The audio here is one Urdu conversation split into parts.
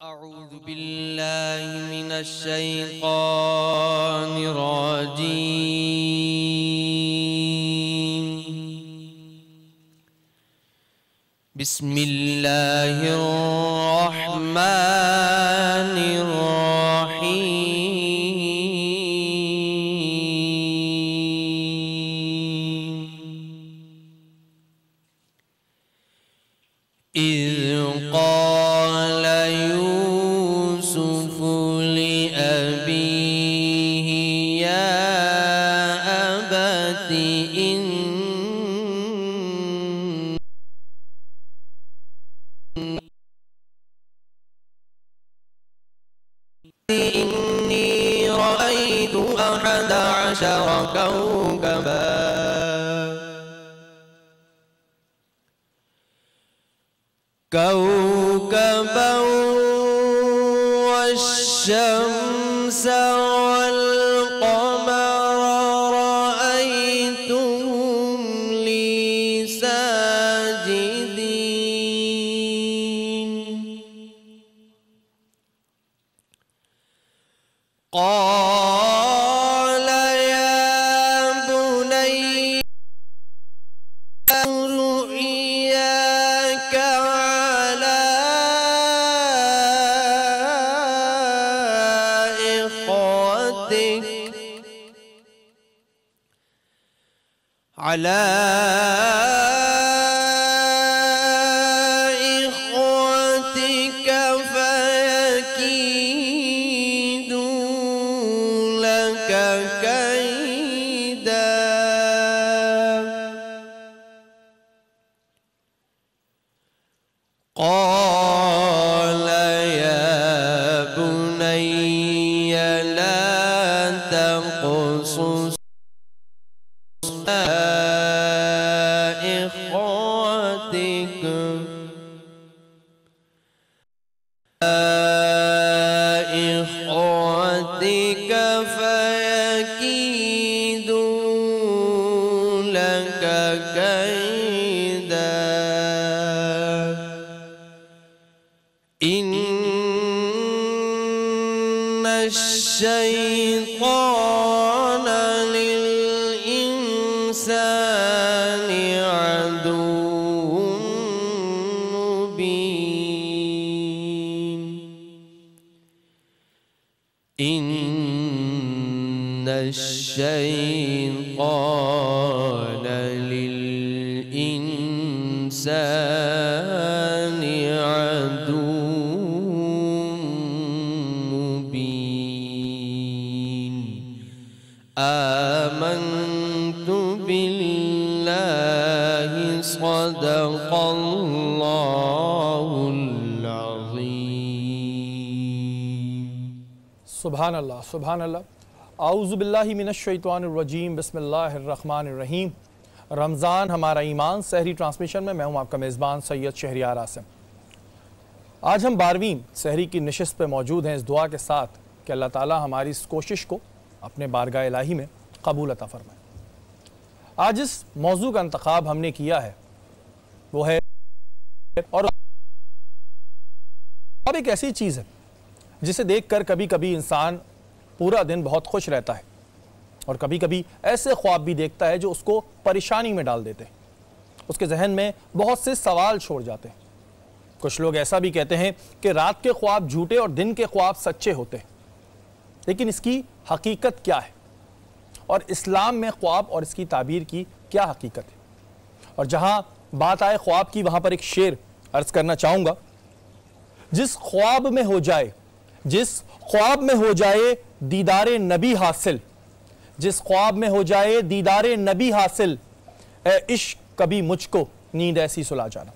أعوذ بالله من الشيطان الرجيم. بسم الله الرحمن الرحيم. إذ قال يوسف لأبيه يا أبت إني رأيت 11 كوكبا والشمس والقمر رأيتهم لي ساجدين. قال يا بني رؤياك على إخوتك فيكيدوا لك كيدا. قال يا بني لا تقصص إخوتك فيكيدوا لك كيدا. إن الشيطان للإنسان عدو مبين. إن الشيطان للإنسان عدو مبين. آمنت بالله صدق الله العظيم. سبحان اللہ سبحان اللہ. اعوذ باللہ من الشیطان الرجیم. بسم اللہ الرحمن الرحیم. رمضان ہمارا ایمان سحری ٹرانسمیشن میں میں ہوں آپ کا میزبان سید شہریار عاصم. آج ہم 12ویں سحری کی نشست پہ موجود ہیں اس دعا کے ساتھ کہ اللہ تعالی ہماری اس کوشش کو اپنے بارگاہ الہی میں قبول عطا فرمائے. آج اس موضوع کا انتخاب ہم نے کیا ہے وہ ہے اور اب ایک ایسی چیز ہے جسے دیکھ کر کبھی کبھی انسان پورا دن بہت خوش رہتا ہے اور کبھی کبھی ایسے خواب بھی دیکھتا ہے جو اس کو پریشانی میں ڈال دیتے ہیں. اس کے ذہن میں بہت سے سوال چھوڑ جاتے ہیں. کچھ لوگ ایسا بھی کہتے ہیں کہ رات کے خواب جھوٹے اور دن کے خواب سچے ہوتے ہیں. لیکن اس کی حقیقت کیا ہے اور اسلام میں خواب اور اس کی تعبیر کی کیا حقیقت ہے؟ اور جہاں بات آئے خواب کی وہاں پر ایک شعر عرض کرنا چاہوں گا. جس خواب میں ہو جائے دیدار نبی حاصل، جس خواب میں ہو جائے دیدار نبی حاصل، اے عشق کبھی مجھ کو نیند ایسی سلا جانا.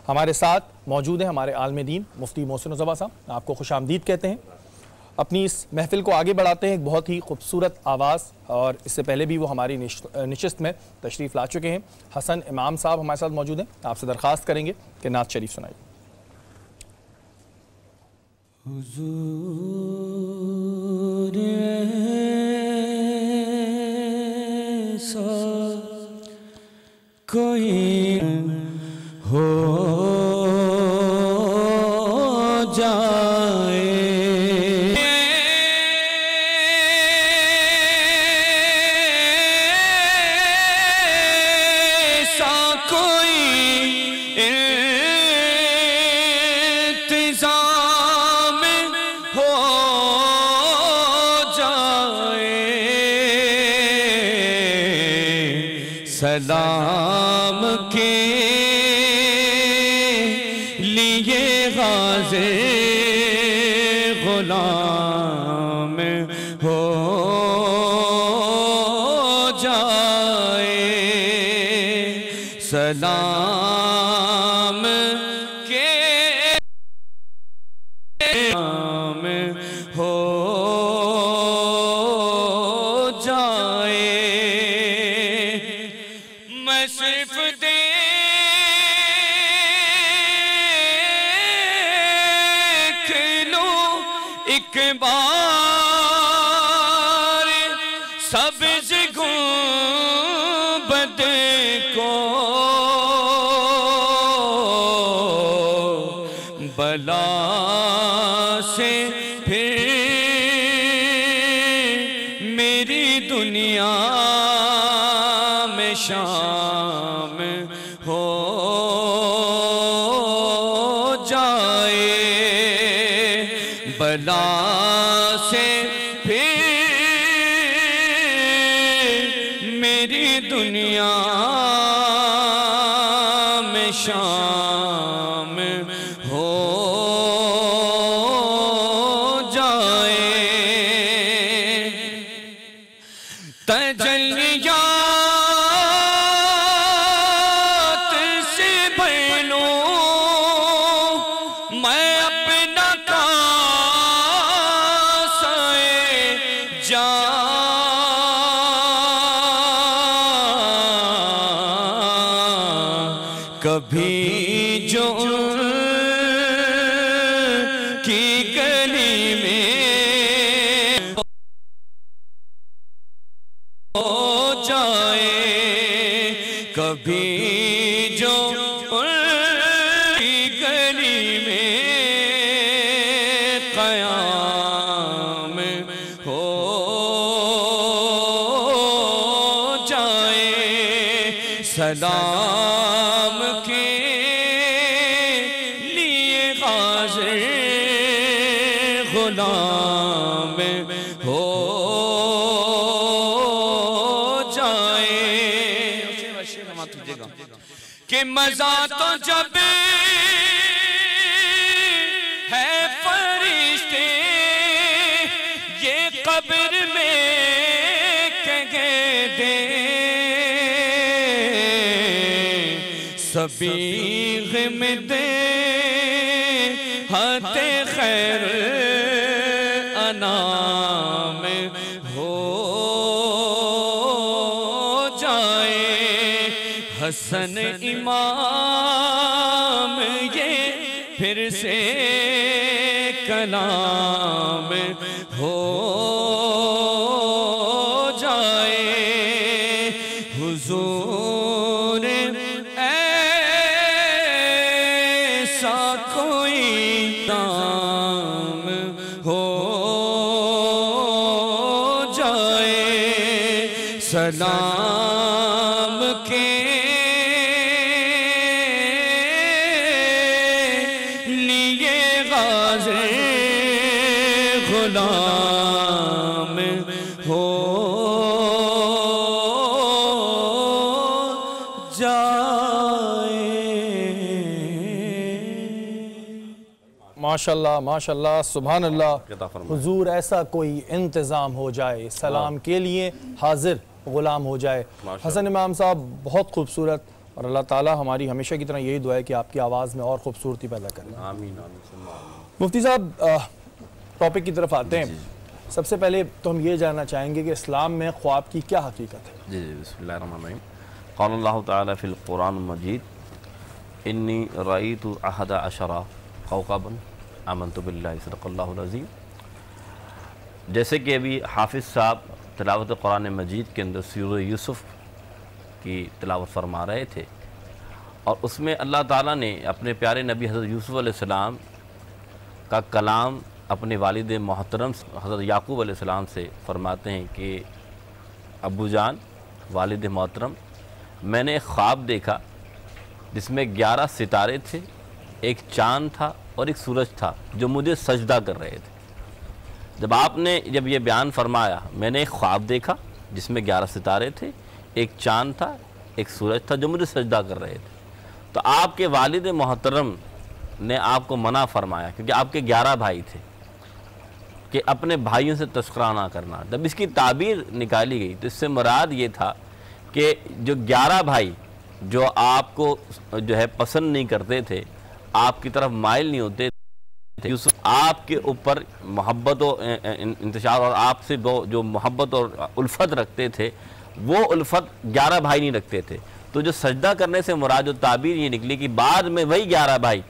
ہمارے ساتھ موجود ہیں ہمارے عالم دین مفتی محسن الزبا صاحب. آپ کو خوش آمدید کہتے ہیں. اپنی اس محفل کو آگے بڑھاتے ہیں ایک بہت ہی خوبصورت آواز، اور اس سے پہلے بھی وہ ہماری نشست میں تشریف لا چکے ہیں. حسن امام صاحب ہمارے ساتھ موجود ہیں. آپ سے درخواست کریں گے کہ نعت شریف سنائیے. حضور ایسا کوئی ہو جا لیے غازِ غلام ہو جائے سلام کے نام ہو جائے میں صرف دیکھ لوں ایک بار سبز گنبد کو بلا سے پھر میری دنیا میں شام ہو جائے بلا سے پھر میری دنیا میں شام ہو جائے تجلیات سے بھر لوں میں اپنا کاسہ جام کبھی جو کی گلی میں ہو جائے کبھی جو کی گلی میں قیام ہو جائے سلام کے لیے غازِ غلام ہو جائے کہ مزہ تو جب ہے فرشتے یہ قبر میں کہہ دیں سبیغ میں دے ہاتھ خیر انام ہو جائے حسن امام یہ پھر سے کلام ہو جائے حضور ایسا کوئی دام ہو جائے سلام کے لیے غازِ غلام ہو جائے ماشاءاللہ ماشاءاللہ سبحان اللہ حضور ایسا کوئی انتظام ہو جائے سلام کے لیے حاضر غلام ہو جائے حسن امام صاحب بہت خوبصورت اور اللہ تعالیٰ ہماری ہمیشہ کی طرح یہی دعا ہے کہ آپ کی آواز میں اور خوبصورتی پیدا کریں آمین مفتی صاحب ٹاپک کی طرف آتے ہیں سب سے پہلے تو ہم یہ جاننا چاہیں گے کہ اسلام میں خواب کی کیا حقیقت ہے جی بسم اللہ الرحمن الرحیم قال اللہ تعالیٰ فی القرآن المجید انی رأیت احد عشر کوكبا آمنت باللہ صدق اللہ العظیم. جیسے کہ ابھی حافظ صاحب تلاوت قرآن مجید کے اندر سورہ یوسف کی تلاوت فرما رہے تھے اور اس میں اللہ تعالیٰ نے اپنے پیارے نبی حضرت یوسف علیہ السلام کا کلام اپنے والد محترم حضرت یعقوب علیہ السلام سے فرماتے ہیں کہ ابو جان والد محترم میں نے ایک خواب دیکھا جس میں 11 ستارے تھے، ایک چاند تھا اور ایک سورج تھا جو مجھے سجدہ کر رہے تھے. جب یہ بیان فرمایا میں نے ایک خواب دیکھا جس میں 11 ستارے تھے، ایک چاند تھا، ایک سورج تھا جو مجھے سجدہ کر رہے تھے، تو آپ کے والد محترم نے آپ کو منع فرمایا کیونکہ آپ کے 11 بھائی تھے کہ اپنے بھائیوں سے تذکرہ نہ کرنا. جب اس کی تعبیر نکالی گئی تو اس سے مراد یہ تھا کہ جو 11 بھائی جو آپ کو جو ہے پسند نہیں کرتے تھے, آپ کی طرف مائل نہیں ہوتے تھے, آپ کے اوپر محبت و انتشار اور آپ سے جو محبت اور الفت رکھتے تھے وہ الفت 11 بھائی نہیں رکھتے تھے. تو جو سجدہ کرنے سے مراد جو تعبیر یہ نکلی کہ بعد میں وہی 11 بھائی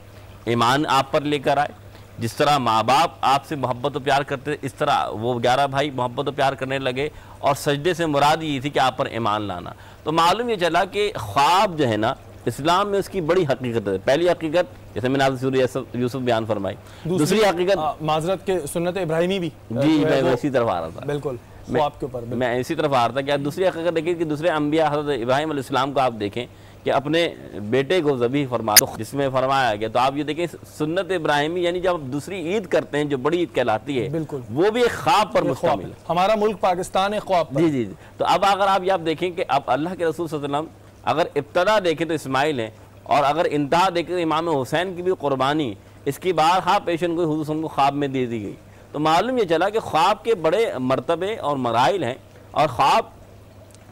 ایمان آپ پر لے کر آئے. جس طرح ماں باپ آپ سے محبت و پیار کرتے اس طرح وہ 11 بھائی محبت و پیار کرنے لگے, اور سجدے سے مراد یہ تھی کہ آپ پر ایمان لانا. تو معلوم یہ چلا کہ خواب جو ہے نا اسلام میں اس کی بڑی حقیقت ہے. پہلی حقیقت جیسے میں نے آپ سورہ یوسف بیان فرمائی, دوسری حقیقت معذرت کے سنت ابراہیمی بھی جی میں اسی طرف آ رہا تھا, بالکل خواب کے اوپر میں اسی طرف آ رہا تھا کہ دوسری حقیقت دیکھیں کہ دوسرے انبیاء حضرت ابراہیم علیہ السلام کو آپ دیکھیں کہ اپنے بیٹے کو ذبیح فرمایا جس میں فرمایا گیا. تو آپ یہ دیکھیں سنت ابراہیمی یعنی جب دوسری عید کرتے ہیں جو بڑی عید کہلاتی ہے بالکل وہ بھی ایک خواب پر مشتمل ہے. ہمارا ملک پاکستان ہے خواب پر. جی. تو اب اگر آپ یہ دیکھیں کہ اب اللہ کے رسول صلی اللہ علیہ وسلم اگر ابتدا دیکھیں تو اسماعیل ہیں, اور اگر انتہا دیکھیں تو امام حسین کی بھی قربانی اس کی بارہا پیشن کو حضور صلی اللہ علیہ وسلم کو خواب میں دے دی گئی. تو معلوم یہ چلا کہ خواب کے بڑے مرتبے اور مراحل ہیں, اور خواب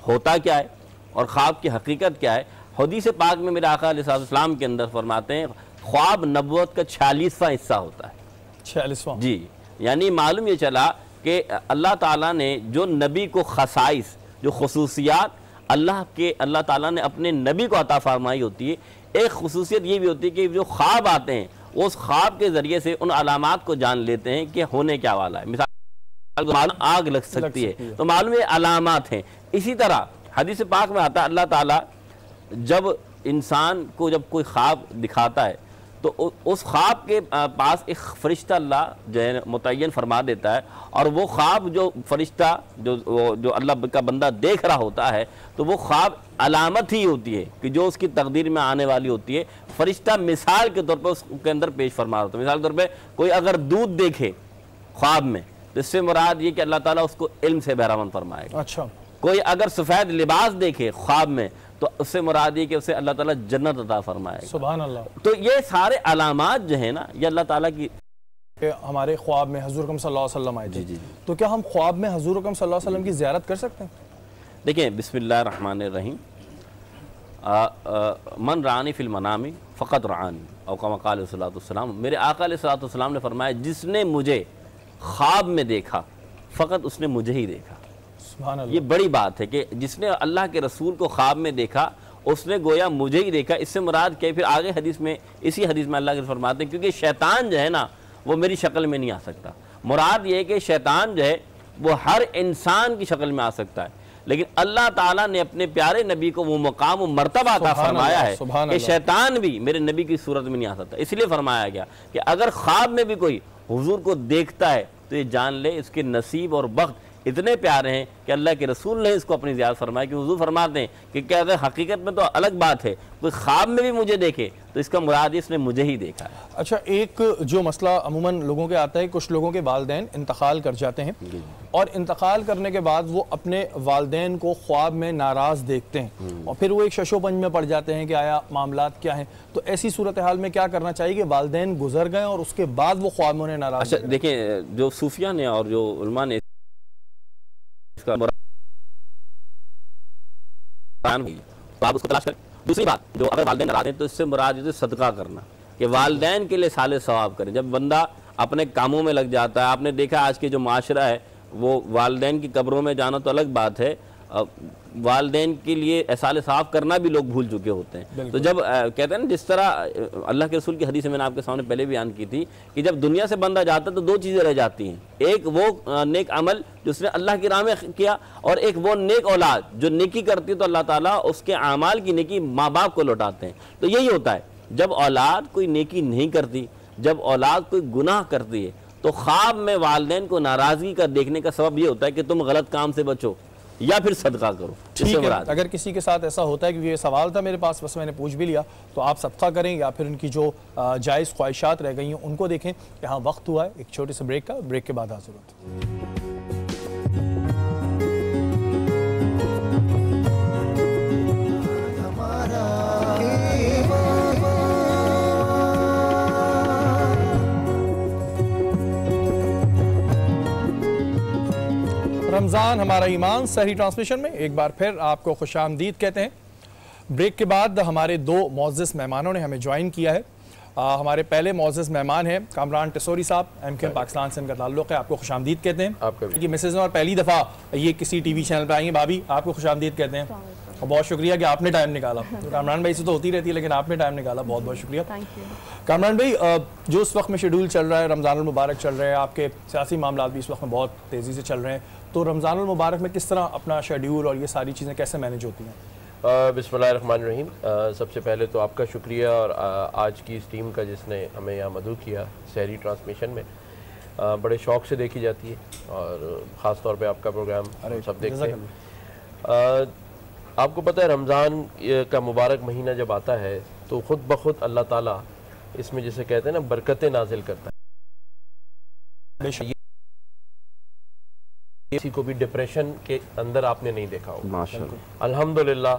ہوتا کیا ہے اور خواب کی حقیقت کیا ہے. حدیث پاک میں میرے آقا علیہ السلام کے اندر فرماتے ہیں خواب نبوت کا 46واں حصہ ہوتا ہے. 46واں جی, یعنی معلوم یہ چلا کہ اللہ تعالیٰ نے جو نبی کو خصائص جو خصوصیات اللہ تعالیٰ نے اپنے نبی کو عطا فرمائی ہوتی ہے, ایک خصوصیت یہ بھی ہوتی ہے کہ جو خواب آتے ہیں اس خواب کے ذریعے سے ان علامات کو جان لیتے ہیں کہ ہونے کیا والا ہے. مثال آگ لگ سکتی ہے تو معلوم ہے علامات ہیں. اسی طرح حدیث پاک میں آتا ہے اللہ تعالیٰ جب انسان کو جب کوئی خواب دکھاتا ہے تو اس خواب کے پاس ایک فرشتہ اللہ جو ہے متعین فرما دیتا ہے, اور وہ خواب جو فرشتہ جو اللہ کا بندہ دیکھ رہا ہوتا ہے تو وہ خواب علامت ہی ہوتی ہے کہ جو اس کی تقدیر میں آنے والی ہوتی ہے. فرشتہ مثال کے طور پر اس کے اندر پیش فرما ہوتا ہے. مثال کے طور پہ کوئی اگر دودھ دیکھے خواب میں تو اس سے مراد یہ کہ اللہ تعالیٰ اس کو علم سے بہرامند فرمائے گا. اچھا, کوئی اگر سفید لباس دیکھے خواب میں تو اس سے مراد یہ کہ اسے اللہ تعالیٰ جنت عطا فرمائے گا. سبحان اللہ. تو یہ سارے علامات جو ہیں نا یہ اللہ تعالیٰ کی. ہمارے خواب میں حضور اکرم صلی اللہ علیہ وسلم آئے تھے, تو کیا ہم خواب میں حضور اکرم صلی اللہ علیہ وسلم کی زیارت کر سکتے ہیں؟ دیکھیں بسم اللہ الرحمن الرحیم, من رانی فی المنام فقط رعانی او کما قال علیہ الصلوۃ والسلام. میرے آقا علیہ الصلوۃ والسلام نے فرمایا جس نے مجھے خواب میں دیکھا فقط اس نے مجھے ہی دیکھا. سبحان اللہ. یہ بڑی بات ہے کہ جس نے اللہ کے رسول کو خواب میں دیکھا اس نے گویا مجھے ہی دیکھا. اس سے مراد کیا ہے؟ پھر آگے حدیث میں اسی حدیث میں اللہ کے فرماتے ہیں کیونکہ شیطان جو ہے نا وہ میری شکل میں نہیں آ سکتا. مراد یہ ہے کہ شیطان جو ہے وہ ہر انسان کی شکل میں آ سکتا ہے, لیکن اللہ تعالیٰ نے اپنے پیارے نبی کو وہ مقام و مرتبہ عطا فرمایا ہے کہ شیطان بھی میرے نبی کی صورت میں نہیں آ سکتا. اس لیے فرمایا گیا کہ اگر خواب میں بھی کوئی حضور کو دیکھتا ہے تو یہ جان لے اس کے نصیب اور بخت اتنے پیارے ہیں کہ اللہ کے رسول نے اس کو اپنی زیارت فرمایا. کہ حضور فرماتے ہیں کہ کیا اگر حقیقت میں تو الگ بات ہے, کوئی خواب میں بھی مجھے دیکھے تو اس کا مراد اس نے مجھے ہی دیکھا ہے. اچھا, ایک جو مسئلہ عموماً لوگوں کے آتا ہے, کچھ لوگوں کے والدین انتقال کر جاتے ہیں اور انتقال کرنے کے بعد وہ اپنے والدین کو خواب میں ناراض دیکھتے ہیں اور پھر وہ ایک شش و پنج میں پڑ جاتے ہیں کہ آیا معاملات کیا ہیں. تو ایسی صورتحال میں کیا کرنا چاہیے کہ والدین گزر گئے اور اس کے بعد وہ خواب میں انہیں ناراض. اچھا دیکھیں, جو صوفیہ نے اور جو علماء نے آپ اس کو تلاش کریں. دوسری بات جو اگر والدین ناراض ہیں تو اس سے مراد ہے صدقہ کرنا, کہ والدین کے لیے سال ثواب کریں. جب بندہ اپنے کاموں میں لگ جاتا ہے, آپ نے دیکھا آج کے جو معاشرہ ہے وہ والدین کی قبروں میں جانا تو الگ بات ہے, والدین کے لیے احسان ثواب کرنا بھی لوگ بھول چکے ہوتے ہیں. تو جب کہتے ہیں نا جس طرح اللہ کے رسول کی حدیث میں نے آپ کے سامنے پہلے بیان کی تھی کہ جب دنیا سے بندہ جاتا ہے تو دو چیزیں رہ جاتی ہیں, ایک وہ نیک عمل جو اس نے اللہ کی راہ میں کیا, اور ایک وہ نیک اولاد جو نیکی کرتی ہے تو اللہ تعالیٰ اس کے اعمال کی نیکی ماں باپ کو لوٹاتے ہیں. تو یہی ہوتا ہے جب اولاد کوئی نیکی نہیں کرتی, جب اولاد کوئی گناہ کرتی ہے تو خواب میں والدین کو ناراضگی کا دیکھنے کا سبب یہ ہوتا ہے کہ تم غلط کام سے بچو یا پھر صدقہ کرو. ٹھیک ہے, اگر کسی کے ساتھ ایسا ہوتا ہے, کیونکہ یہ سوال تھا میرے پاس بس میں نے پوچھ بھی لیا, تو آپ صدقہ کریں یا پھر ان کی جو جائز خواہشات رہ گئی ہیں ان کو دیکھیں. یہاں وقت ہوا ہے ایک چھوٹے سے بریک کا, بریک کے بعد حاضر ہوتے ہیں. رمضان ہمارا ایمان سحری ٹرانسمیشن میں ایک بار پھر آپ کو خوش آمدید کہتے ہیں۔ بریک کے بعد ہمارے دو معزز مہمانوں نے ہمیں جوائن کیا ہے۔ ہمارے پہلے معزز مہمان ہیں کامران ٹسوری صاحب، MQM پاکستان سے ان کا تعلق ہے، آپ کو خوش آمدید کہتے ہیں۔ آپ کا مسز اور پہلی دفعہ یہ کسی ٹی وی چینل پہ آئی ہیں، بھابھی آپ کو خوش آمدید کہتے ہیں اور بہت شکریہ کہ آپ نے ٹائم نکالا۔ کامران بھائی سے تو ہوتی رہتی ہے لیکن آپ نے ٹائم نکالا، بہت بہت شکریہ۔ کامران بھائی، جو اس وقت میں شیڈول چل رہا ہے، رمضان المبارک چل رہے ہیں، آپ کے سیاسی معاملات بھی اس وقت میں بہت تیزی سے چل رہے ہیں، تو رمضان المبارک میں کس طرح اپنا شیڈول اور یہ ساری چیزیں کیسے مینیج ہوتی ہیں؟ بسم اللہ الرحمن الرحیم۔ سب سے پہلے تو آپ کا شکریہ اور آج کی اس ٹیم کا جس نے ہمیں یہاں مدعو کیا سحری ٹرانسمیشن میں، بڑے شوق سے دیکھی جاتی ہے اور خاص طور پہ آپ کا پروگرام سب دیکھتے ہیں۔ آپ کو پتہ ہے رمضان کا مبارک مہینہ جب آتا ہے تو خود بخود اللہ تعالیٰ اس میں جسے کہتے ہیں نا برکتیں نازل کرتا ہے۔ کسی کو بھی ڈپریشن کے اندر آپ نے نہیں دیکھا ہوگا۔ الحمدللہ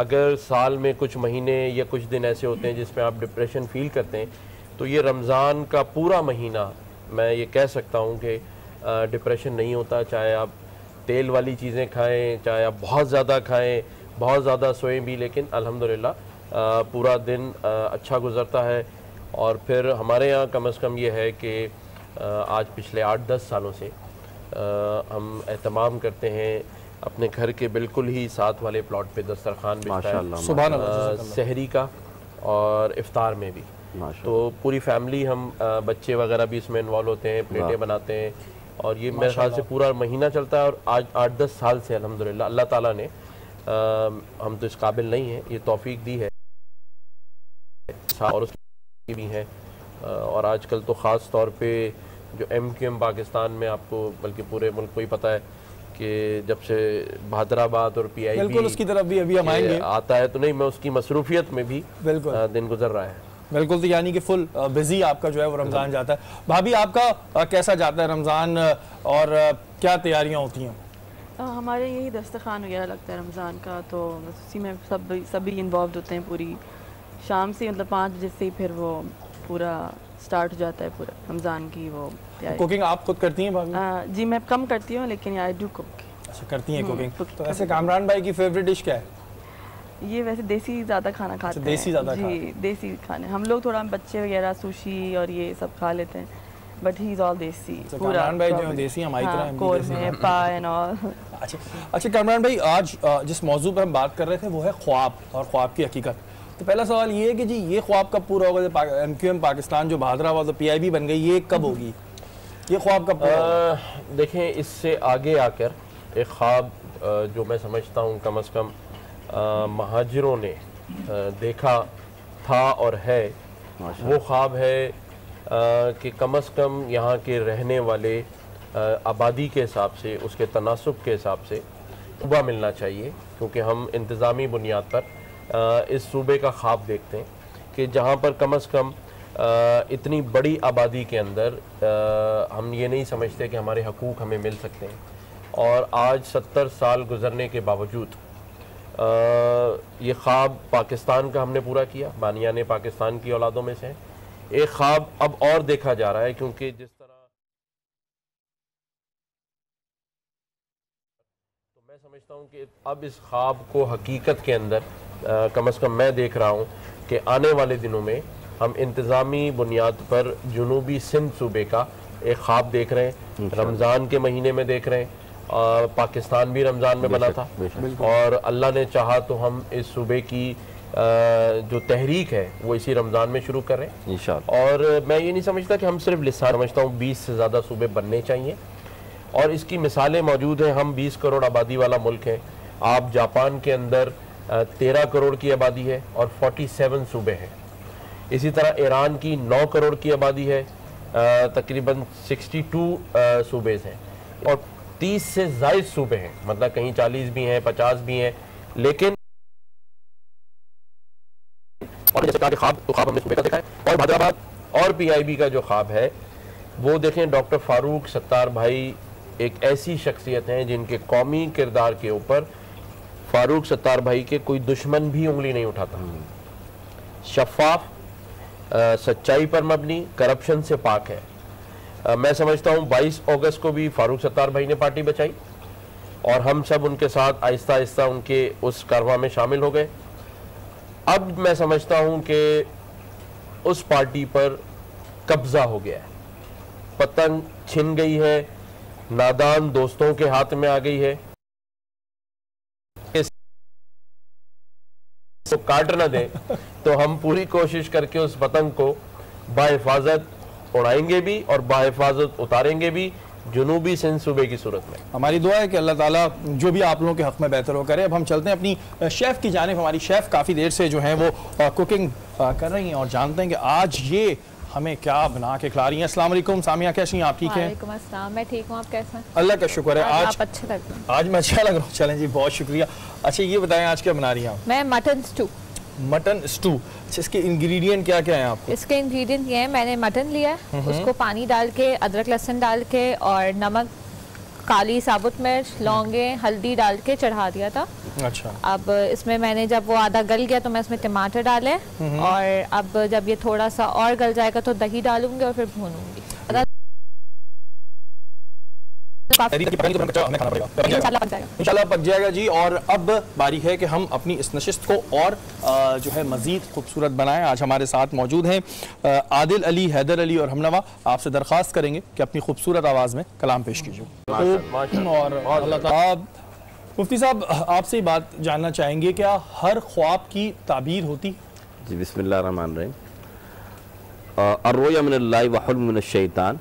اگر سال میں کچھ مہینے یا کچھ دن ایسے ہوتے ہیں جس میں آپ ڈپریشن فیل کرتے ہیں تو یہ رمضان کا پورا مہینہ میں یہ کہہ سکتا ہوں کہ ڈپریشن نہیں ہوتا، چاہے آپ تیل والی چیزیں کھائیں، چاہے آپ بہت زیادہ کھائیں، بہت زیادہ سوئیں بھی، لیکن الحمدللہ پورا دن اچھا گزرتا ہے۔ اور پھر ہمارے یہاں کم از کم یہ ہے کہ آج پچھلے 8-10 سالوں سے ہم اہتمام کرتے ہیں اپنے گھر کے بالکل ہی ساتھ والے پلاٹ پہ دسترخوان بچھتا ہے سحری کا اور افطار میں بھی، تو پوری فیملی ہم بچے وغیرہ بھی اس میں انوالو ہوتے ہیں، پلیٹیں بناتے ہیں اور یہ میرے خیال سے پورا مہینہ چلتا ہے۔ اور آج 8-10 سال سے الحمدللہ اللہ تعالیٰ نے، ہم تو اس قابل نہیں ہیں، یہ توفیق دی ہے اور اس کی بھی ہے۔ اور آج کل تو خاص طور پہ جو MQM پاکستان میں آپ کو بلکہ پورے ملک کو ہی پتہ ہے کہ جب سے بہادرآباد اور PIB بالکل اس کی طرف بھی ابھی ہم آئیں گے آتا ہے تو نہیں، میں اس کی مصروفیت میں بھی دن گزر رہا ہے۔ بالکل، تو یعنی کہ فل بزی آپ کا جو ہے وہ رمضان جاتا ہے۔ بھابھی آپ کا کیسا جاتا ہے رمضان اور کیا تیاریاں ہوتی ہیں؟ ہمارے یہی دسترخوان وغیرہ لگتا ہے رمضان کا، تو اسی میں سبھی انوالوڈ ہوتے ہیں، پوری شام سے مطلب 5 بجے سے پھر وہ پورا سٹارٹ ہو جاتا ہے پورا رمضان کی وہ تیاری۔ کوکنگ آپ خود کرتی ہیں بھابھی؟ جی میں کم کرتی ہوں لیکن آئی ڈو کوک۔ اچھا کرتی ہیں کوکنگ، تو ایسے کامران بھائی کی فیوریٹ ڈش کیا ہے؟ یہ ویسے دیسی زیادہ کھانا کھاتے ہیں۔ دیسی زیادہ جی دیسی کھانے، ہم لوگ تھوڑا بچے وغیرہ سوشی اور یہ سب کھا لیتے ہیں، بٹ ہی از آل دیسی پورا۔ کامران بھائی جو دیسی ہماری طرح قورمے پائے اینڈ آل۔ اچھا کامران بھائی، آج جس موضوع پر ہم بات کر رہے تھے وہ ہے خواب اور خواب کی حقیقت۔ تو پہلا سوال یہ ہے کہ جی یہ خواب کب پورا ہوگا؟ MQM پاکستان جو بہادرآباد اور PIB بن گئی، یہ کب ہوگی؟ یہ خواب کب پورا ہوگا؟ دیکھیں اس سے آگے آ کر ایک خواب جو میں سمجھتا ہوں کم از کم مہاجروں نے دیکھا تھا اور ہے، وہ خواب ہے کہ کم از کم یہاں کے رہنے والے آبادی کے حساب سے، اس کے تناسب کے حساب سے صوبہ ملنا چاہیے، کیونکہ ہم انتظامی بنیاد پر اس صوبے کا خواب دیکھتے ہیں کہ جہاں پر کم از کم اتنی بڑی آبادی کے اندر ہم یہ نہیں سمجھتے کہ ہمارے حقوق ہمیں مل سکتے ہیں۔ اور آج 70 سال گزرنے کے باوجود یہ خواب پاکستان کا ہم نے پورا کیا، بانیان پاکستان کی اولادوں میں سے ایک خواب اب اور دیکھا جا رہا ہے، کیونکہ جس طرح تو میں سمجھتا ہوں کہ اب اس خواب کو حقیقت کے اندر کم از کم میں دیکھ رہا ہوں کہ آنے والے دنوں میں ہم انتظامی بنیاد پر جنوبی سندھ صوبے کا ایک خواب دیکھ رہے ہیں، رمضان کے مہینے میں دیکھ رہے ہیں۔ پاکستان بھی رمضان میں بنا تھا اور اللہ نے چاہا تو ہم اس صوبے کی جو تحریک ہے وہ اسی رمضان میں شروع کر رہے ہیں انشاءاللہ۔ اور میں یہ نہیں سمجھتا کہ ہم صرف لسان، سمجھتا ہوں 20 سے زیادہ صوبے بننے چاہیے اور اس کی مثالیں موجود ہیں۔ ہم 20 کروڑ آبادی والا ملک ہیں، آپ جاپان کے اندر 13 کروڑ کی آبادی ہے اور 47 صوبے ہیں۔ اسی طرح ایران کی 9 کروڑ کی آبادی ہے، تقریباً 62 صوبے ہیں اور 30 سے زائد صوبے ہیں، مطلب کہیں 40 بھی ہیں، 50 بھی ہیں، لیکن اور جیسے کہا کہ خواب ہم نے صوبے کا دیکھا ہے۔ اور بہادرآباد اور PIB کا جو خواب ہے وہ دیکھیں، ڈاکٹر فاروق ستار بھائی ایک ایسی شخصیت ہیں جن کے قومی کردار کے اوپر فاروق ستار بھائی کے کوئی دشمن بھی انگلی نہیں اٹھاتا، شفاف، سچائی پر مبنی، کرپشن سے پاک ہے۔ میں سمجھتا ہوں 22 اگست کو بھی فاروق ستار بھائی نے پارٹی بچائی اور ہم سب ان کے ساتھ آہستہ آہستہ ان کے اس کارواں میں شامل ہو گئے. اب میں سمجھتا ہوں کہ اس پارٹی پر قبضہ ہو گیا ہے, پتنگ چھن گئی ہے, نادان دوستوں کے ہاتھ میں آ گئی ہے, تو کاٹ نہ دیں. تو ہم پوری کوشش کر کے اس پتنگ کو بحفاظت اڑائیں گے بھی اور بحفاظت اتاریں گے بھی جنوبی سندھ صوبے کی صورت میں. ہماری دعا ہے کہ اللہ تعالیٰ جو بھی آپ لوگوں کے حق میں بہتر ہو کرے. اب ہم چلتے ہیں اپنی شیف کی جانب. ہماری شیف کافی دیر سے جو ہیں وہ کوکنگ کر رہی ہیں اور جانتے ہیں کہ آج یہ ہمیں کیا بنا کے کھلا رہی ہیں. السلام علیکم سامیہ, کیسی ہیں آپ؟ ٹھیک ہیں؟ وعلیکم السلام, میں ٹھیک ہوں, آپ کیسے ہیں؟ اللہ کا شکر ہے. آپ اچھے لگ رہے ہیں. آج میں اچھا لگ رہا ہوں. چلیں جی, بہت شکریہ. اچھا یہ بتائیں آج کیا بنا رہی ہیں آپ؟ میں مٹن اسٹو. Mutton stew. اچھا اس کے انگریڈینٹ کیا کیا ہیں آپ کو؟ اس کے انگریڈینٹ یہ ہیں, میں نے مٹن لیا ہے, اس کو پانی ڈال کے, ادرک لہسن ڈال کے اور نمک, کالی ثابت مرچ, لونگیں, ہلدی ڈال کے چڑھا دیا تھا. اچھا. اب اس میں نے جب وہ آدھا گل گیا تو میں اس میں ٹماٹر ڈالے, اور اب جب یہ تھوڑا سا اور گل جائے گا تو دہی ڈالوں گی اور پھر بھونوں گی. انشاءاللہ پک جائے گا جی. اور اب باری ہے کہ ہم اپنی اس نشست کو اور جو ہے مزید خوبصورت بنائیں. آج ہمارے ساتھ موجود ہیں عادل علی, حیدر علی اور ہمنوا. آپ سے درخواست کریں گے کہ اپنی خوبصورت آواز میں کلام پیش کیجیے. اور اللہ تعالیٰ, مفتی صاحب آپ سے بات جاننا چاہیں گے, کیا ہر خواب کی تعبیر ہوتی؟ جی بسم اللہ الرحمن الرحیم. الرؤیا من اللہ وحلم من الشیطان.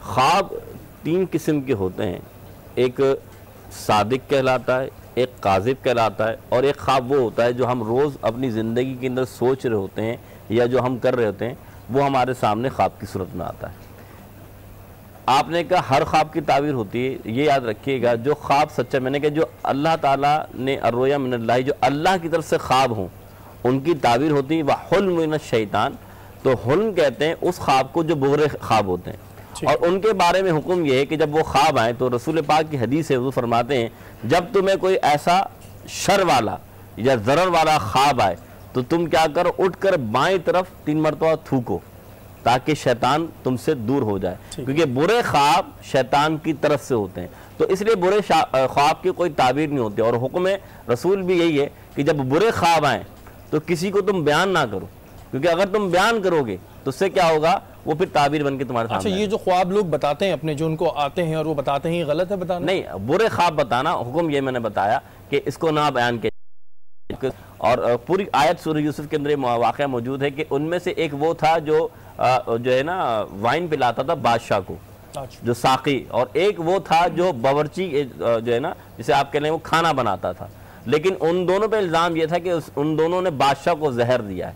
خواب 3 قسم کے ہوتے ہیں. ایک صادق کہلاتا ہے, ایک کاذب کہلاتا ہے, اور ایک خواب وہ ہوتا ہے جو ہم روز اپنی زندگی کے اندر سوچ رہے ہوتے ہیں یا جو ہم کر رہے ہوتے ہیں وہ ہمارے سامنے خواب کی صورت میں آتا ہے. آپ نے کہا ہر خواب کی تعبیر ہوتی ہے, یہ یاد رکھیے گا جو خواب سچا, میں نے کہا جو اللہ تعالیٰ نے الرؤیا من اللہ, جو اللہ کی طرف سے خواب ہوں ان کی تعبیر ہوتی ہے. وحلم من الشیطان, تو حلم کہتے ہیں اس خواب کو جو برے خواب ہوتے ہیں, اور ان کے بارے میں حکم یہ ہے کہ جب وہ خواب آئیں تو رسول پاک کی حدیث ہے, وہ فرماتے ہیں جب تمہیں کوئی ایسا شر والا یا ضرر والا خواب آئے تو تم کیا کرو, اٹھ کر بائیں طرف 3 مرتبہ تھوکو تاکہ شیطان تم سے دور ہو جائے, کیونکہ برے خواب شیطان کی طرف سے ہوتے ہیں. تو اس لیے برے خواب کی کوئی تعبیر نہیں ہوتی, اور حکم رسول بھی یہی ہے کہ جب برے خواب آئیں تو کسی کو تم بیان نہ کرو, کیونکہ اگر تم بیان کرو گے تو اس سے کیا ہوگا, وہ پھر تعبیر بن کے تمہارے سامنے. اچھا, یہ جو خواب لوگ بتاتے ہیں اپنے, جو ان کو آتے ہیں اور وہ بتاتے ہیں, یہ غلط ہے بتانا؟ نہیں, برے خواب بتانا حکم یہ میں نے بتایا کہ اس کو نہ بیان کیا. اور پوری آیت سورہ یوسف کے اندر یہ واقعہ موجود ہے کہ ان میں سے ایک وہ تھا جو ہے نا وائن پلاتا تھا بادشاہ کو, جو ساقی, اور ایک وہ تھا جو باورچی جو ہے نا جسے آپ کہہ لیں وہ کھانا بناتا تھا. لیکن ان دونوں پہ الزام یہ تھا کہ ان دونوں نے بادشاہ کو زہر دیا ہے.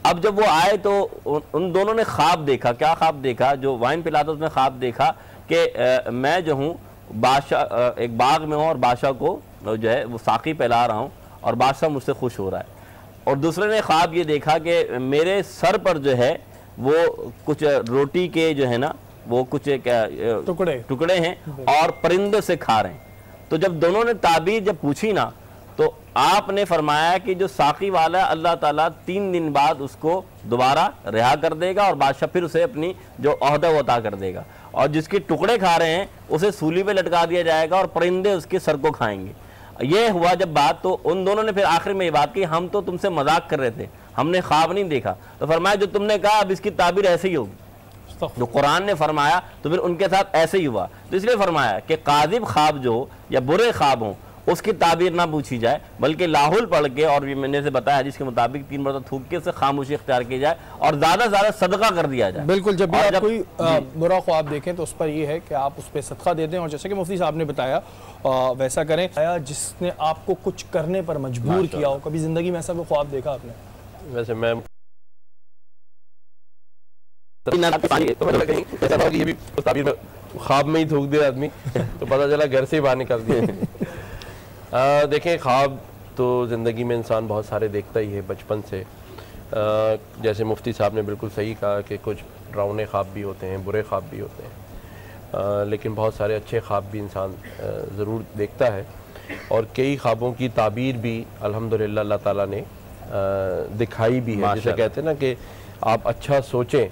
اب جب وہ آئے تو ان دونوں نے خواب دیکھا. کیا خواب دیکھا؟ جو وائن پلاتا اس نے خواب دیکھا کہ میں جو ہوں بادشاہ ایک باغ میں ہوں اور بادشاہ کو جو ہے وہ ساقی پلا رہا ہوں اور بادشاہ مجھ سے خوش ہو رہا ہے. اور دوسرے نے خواب یہ دیکھا کہ میرے سر پر جو ہے وہ کچھ روٹی کے جو ہے نا وہ کچھ ٹکڑے ہیں اور پرندے سے کھا رہے ہیں. تو جب دونوں نے تعبیر جب پوچھی نا تو آپ نے فرمایا کہ جو ساقی والا ہے اللہ تعالیٰ 3 دن بعد اس کو دوبارہ رہا کر دے گا اور بادشاہ پھر اسے اپنی جو عہدہ وہ عطا کر دے گا, اور جس کے ٹکڑے کھا رہے ہیں اسے سولی پہ لٹکا دیا جائے گا اور پرندے اس کے سر کو کھائیں گے. یہ ہوا جب بات, تو ان دونوں نے پھر آخر میں یہ بات کی, ہم تو تم سے مذاق کر رہے تھے, ہم نے خواب نہیں دیکھا. تو فرمایا جو تم نے کہا اب اس کی تعبیر ایسے ہی ہوگی, جو قرآن نے فرمایا تو پھر ان کے ساتھ ایسے ہی ہوا. تو اس لیے فرمایا کہ کاذب خواب جو یا برے خواب ہوں اس کی تعبیر نہ پوچھی جائے, بلکہ لاحول پڑھ کے, اور میں نے سے بتایا جس کے مطابق 3 مرتبہ تھوک کے سے خاموشی اختیار کی جائے اور زیادہ سے زیادہ صدقہ کر دیا جائے. بالکل, جب بھی آپ کوئی برا خواب دیکھیں تو اس پر یہ ہے کہ آپ اس پہ صدقہ دے دیں, اور جیسے کہ مفتی صاحب نے بتایا ویسا کریں. جس نے آپ کو کچھ کرنے پر مجبور کیا ہو, کبھی زندگی میں ایسا کوئی خواب دیکھا آپ نے؟ ویسے میں خواب میں ہی تھوک دیا آدمی تو پتہ چلا گھر سے ہی باہر نکل دیا. دیکھیں خواب تو زندگی میں انسان بہت سارے دیکھتا ہی ہے بچپن سے. جیسے مفتی صاحب نے بالکل صحیح کہا کہ کچھ ڈراؤنے خواب بھی ہوتے ہیں, برے خواب بھی ہوتے ہیں, لیکن بہت سارے اچھے خواب بھی انسان ضرور دیکھتا ہے. اور کئی خوابوں کی تعبیر بھی الحمدللہ اللہ تعالیٰ نے دکھائی بھی ہے. جیسے کہتے ہیں نا کہ آپ اچھا سوچیں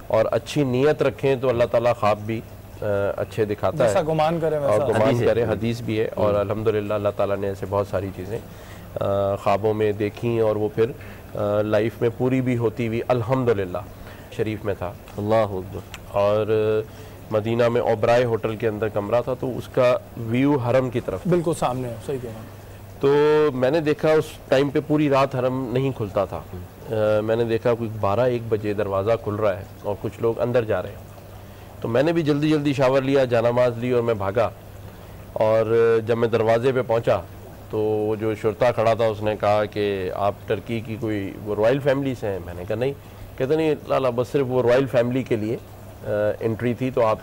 اور اچھی نیت رکھیں تو اللہ تعالیٰ خواب بھی اچھے دکھاتا ہے جیسا گمان کرے اور گمان کرے، حدیث بھی ہے، اور الحمدللہ اللہ تعالیٰ نے ایسے بہت ساری چیزیں خوابوں میں دیکھیں اور وہ پھر لائف میں پوری بھی ہوتی ہوئی الحمدللہ۔ شریف میں تھا، اللہ اکبر، اور مدینہ میں اوبرائے ہوٹل کے اندر کمرہ تھا، تو اس کا ویو حرم کی طرف، بالکل سامنے ہے، صحیح کہہ رہا ہوں۔ تو میں نے دیکھا اس ٹائم پہ پوری رات حرم نہیں کھلتا تھا، میں نے دیکھا کوئی 12-1 بجے دروازہ کھل رہا ہے اور کچھ لوگ اندر جا رہے ہیں، تو میں نے بھی جلدی جلدی شاور لیا، جانماز لی اور میں بھاگا، اور جب میں دروازے پہ پہنچا تو وہ جو شرطا کھڑا تھا اس نے کہا کہ آپ ٹرکی کی کوئی وہ رائل فیملی سے ہیں؟ میں نے کہا نہیں، کہتے نہیں لالا بس صرف وہ رائل فیملی کے لیے انٹری تھی، تو آپ،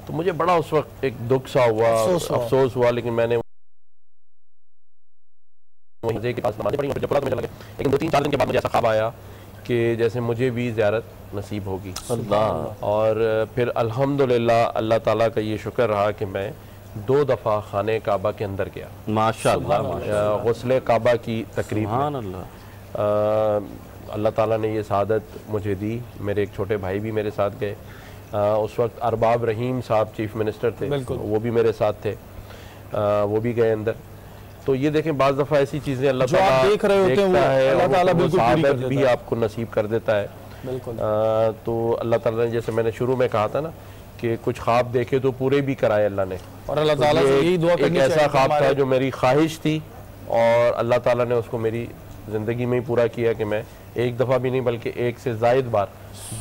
تو مجھے بڑا اس وقت ایک دکھ سا ہوا، افسوس ہوا، لیکن میں نے کے پاس نمازیں پڑھی اور جب میں چلا گیا، لیکن 2-3-4 دن کے بعد مجھے ایسا خواب آیا کہ جیسے مجھے بھی زیارت نصیب ہوگی، اور پھر الحمدللہ اللہ تعالیٰ کا یہ شکر رہا کہ میں 2 دفعہ خانہ کعبہ کے اندر گیا، ماشاءاللہ، غسل کعبہ کی تقریب سبحان میں۔ اللہ، اللہ تعالیٰ نے یہ سعادت مجھے دی، میرے ایک چھوٹے بھائی بھی میرے ساتھ گئے، اس وقت ارباب رحیم صاحب چیف منسٹر تھے، وہ بھی میرے ساتھ تھے، وہ بھی گئے اندر۔ تو یہ دیکھیں بعض دفعہ ایسی چیزیں اللہ تعالیٰ دیکھ رہے ہوتے ہیں، اللہ تعالیٰ بالکل پوری کر دیتا ہے، بھی آپ کو نصیب کر دیتا ہے، بالکل۔ تو اللہ تعالیٰ نے، جیسے میں نے شروع میں کہا تھا نا کہ کچھ خواب دیکھے تو پورے بھی کرائے اللہ نے، اور اللہ تعالیٰ سے یہی دعا کرنی ایک چاہیے، ایسا خواب تھا جو میری خواہش تھی اور اللہ تعالیٰ نے اس کو میری زندگی میں ہی پورا کیا کہ میں ایک دفعہ بھی نہیں بلکہ 1 سے زائد بار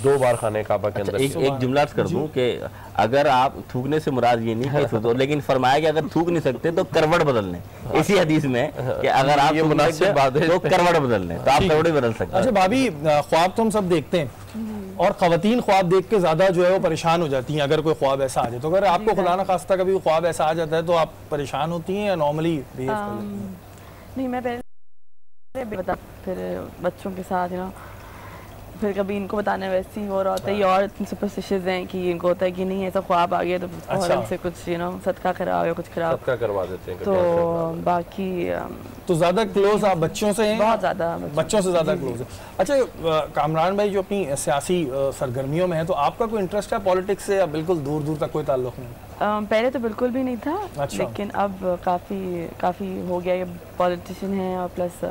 2 بار خانہ کعبہ کے اندر۔ ایک جملہ کر دوں کہ اگر آپ تھوکنے سے مراد یہ نہیں کہہ سکتے، لیکن فرمایا کہ اگر تھوک نہیں سکتے تو کروٹ بدل لیں، اسی حدیث میں کہ اگر آپ مناسب بات ہے تو کروٹ بدل لیں تو آپ کروٹ بدل سکتے ہیں۔ اچھا بھابھی، خواب تو ہم سب دیکھتے ہیں، اور خواتین خواب دیکھ کے زیادہ جو ہے وہ پریشان ہو جاتی ہیں اگر کوئی خواب ایسا آ جائے، تو اگر آپ کو خدا نہ خواستہ کبھی خواب ایسا آ جاتا ہے تو آپ پریشان ہوتی ہیں یا نارملی بیہیو کر لیتی ہیں؟ نہیں، میں پہلے بتا، پھر بچوں کے ساتھ پھر کبھی ان کو بتانے ویسے ہی ہو رہا ہوتا ہے، یہ اور اتنی سپرسٹیشز ہیں کہ ان کو ہوتا ہے کہ نہیں ایسا خواب آ گیا تو فوراً سے کچھ صدقہ خراب یا کچھ خراب صدقہ کروا دیتے ہیں، تو باقی تو زیادہ کلوز آپ بچوں سے ہیں؟ بہت زیادہ بچوں سے زیادہ کلوز ہیں۔ اچھا کامران بھائی، جو اپنی سیاسی سرگرمیوں میں ہیں، تو آپ کا کوئی انٹرسٹ ہے پالیٹکس سے یا بالکل دور دور تک کوئی تعلق نہیں؟ پہلے تو بالکل بھی نہیں تھا، لیکن اب کافی ہو گیا، یہ پالیٹیشین ہیں، اور پلس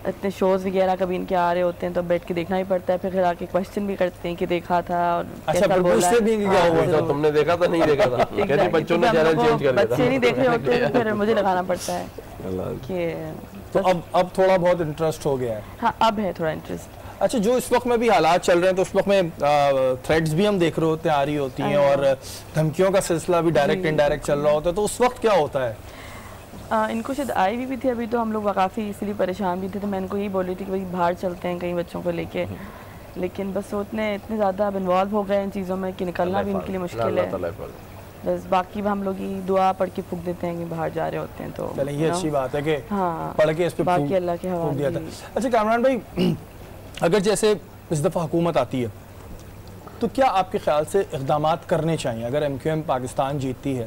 اتنے شوز وغیرہ کبھی ان کے آ رہے ہوتے ہیں تو بیٹھ کے دیکھنا ہی پڑتا ہے، پھر گھر آ کے کویشچن بھی کرتے ہیں کہ دیکھا تھا اور کیسا بولا ہے، تم نے دیکھا تھا نہیں دیکھا تھا، کہتے بچوں نے چینل چینج کر دیا، بچے نہیں دیکھ رہے ہوتے تو پھر مجھے لگانا پڑتا ہے کہ تو اب تھوڑا بہت انٹرسٹ ہو گیا ہے؟ ہاں، اب ہے تھوڑا انٹرسٹ۔ اچھا، جو اس وقت میں بھی حالات چل رہے ہیں تو اس وقت میں تھریڈز بھی ہم دیکھ رہے ہوتے ہیں، آ رہی ہوتی ہیں، اور دھمکیوں کا سلسلہ بھی ڈائریکٹ انڈائریکٹ چل رہا ہوتا ہے، تو اس وقت کیا ہوتا ہے؟ ان کو شاید آئی بھی تھی ابھی، تو ہم لوگ کافی اس لیے پریشان بھی تھے، تو میں ان کو یہی بول رہی تھی کہ بھائی باہر چلتے ہیں کہیں بچوں کو لے کے، لیکن بس وہ اتنے زیادہ اب انوالو ہو گئے ان چیزوں میں کہ نکلنا بھی ان کے لیے مشکل ہے، بس باقی ہم لوگ یہ دعا پڑھ کے پھونک دیتے ہیں کہ باہر جا رہے ہوتے ہیں، تو چلیں یہ اچھی بات ہے کہ ہاں پڑھ کے اس پہ باقی اللہ کے حوالے۔ اچھا کامران بھائی، اگر جیسے اس دفعہ حکومت آتی ہے تو کیا آپ کے خیال سے اقدامات کرنے چاہیے؟ اگر MQM پاکستان جیتتی ہے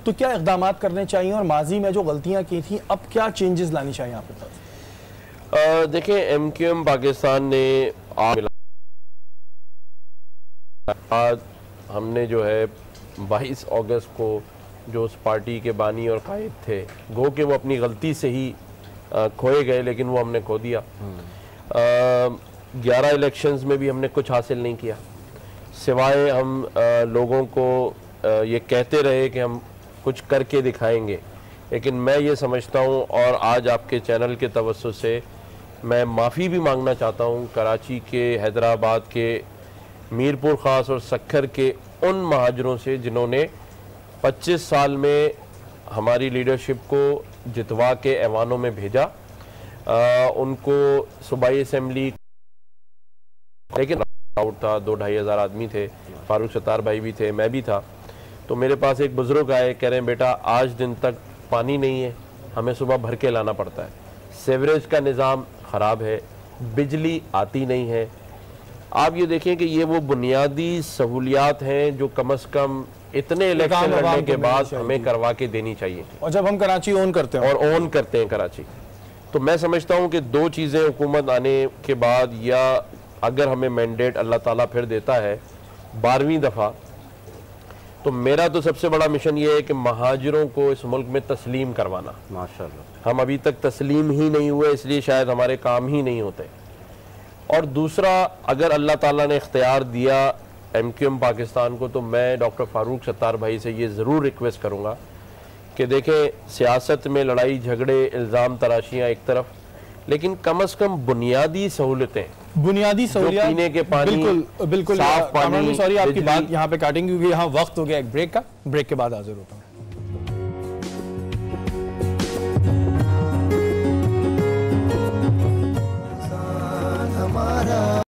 تو کیا اقدامات کرنے چاہیے، اور ماضی میں جو غلطیاں کی تھیں اب کیا چینجز لانی چاہیے آپ کے پاس؟ دیکھیں MQM پاکستان نے آج ہم نے جو ہے 22 اگست کو جو اس پارٹی کے بانی اور قائد تھے، گو کہ وہ اپنی غلطی سے ہی کھوئے گئے، لیکن وہ ہم نے کھو دیا۔ 11 الیکشنز میں بھی ہم نے کچھ حاصل نہیں کیا، سوائے ہم لوگوں کو یہ کہتے رہے کہ ہم کچھ کر کے دکھائیں گے، لیکن میں یہ سمجھتا ہوں، اور آج آپ کے چینل کے توسط سے میں معافی بھی مانگنا چاہتا ہوں کراچی کے، حیدرآباد کے، میرپور خاص اور سکھر کے ان مہاجروں سے جنہوں نے 25 سال میں ہماری لیڈرشپ کو جتوا کے ایوانوں میں بھیجا، ان کو صوبائی اسمبلی، لیکن آؤٹ تھا، 2-2.5 ہزار آدمی تھے، فاروق ستار بھائی بھی تھے، میں بھی تھا، تو میرے پاس ایک بزرگ آئے، کہہ رہے ہیں بیٹا آج دن تک پانی نہیں ہے، ہمیں صبح بھر کے لانا پڑتا ہے، سیوریج کا نظام خراب ہے، بجلی آتی نہیں ہے۔ آپ یہ دیکھیں کہ یہ وہ بنیادی سہولیات ہیں جو کم از کم اتنے الیکشن لڑنے کے بعد ہمیں کروا کے دینی چاہیے، اور جب ہم کراچی اون کرتے ہیں، اور اون کرتے ہیں کراچی، تو میں سمجھتا ہوں کہ 2 چیزیں حکومت آنے کے بعد، یا اگر ہمیں مینڈیٹ اللہ تعالیٰ پھر دیتا ہے 12ویں دفعہ، تو میرا تو سب سے بڑا مشن یہ ہے کہ مہاجروں کو اس ملک میں تسلیم کروانا. ماشاءاللہ. ہم ابھی تک تسلیم ہی نہیں ہوئے، اس لیے شاید ہمارے کام ہی نہیں ہوتے. اور دوسرا، اگر اللہ تعالیٰ نے اختیار دیا MQM پاکستان کو، تو میں ڈاکٹر فاروق ستار بھائی سے یہ ضرور ریکویسٹ کروں گا کہ دیکھیں سیاست میں لڑائی جھگڑے الزام تراشیاں ایک طرف، لیکن کم از کم بنیادی سہولتیں، بنیادی سہولیات، پینے کے پانی، بالکل صاف پانی، سوری آپ کی بجلی. بات یہاں پہ کاٹیں گے کیونکہ یہاں وقت ہو گیا ایک بریک کا. بریک کے بعد حاضر ہوتا ہوں.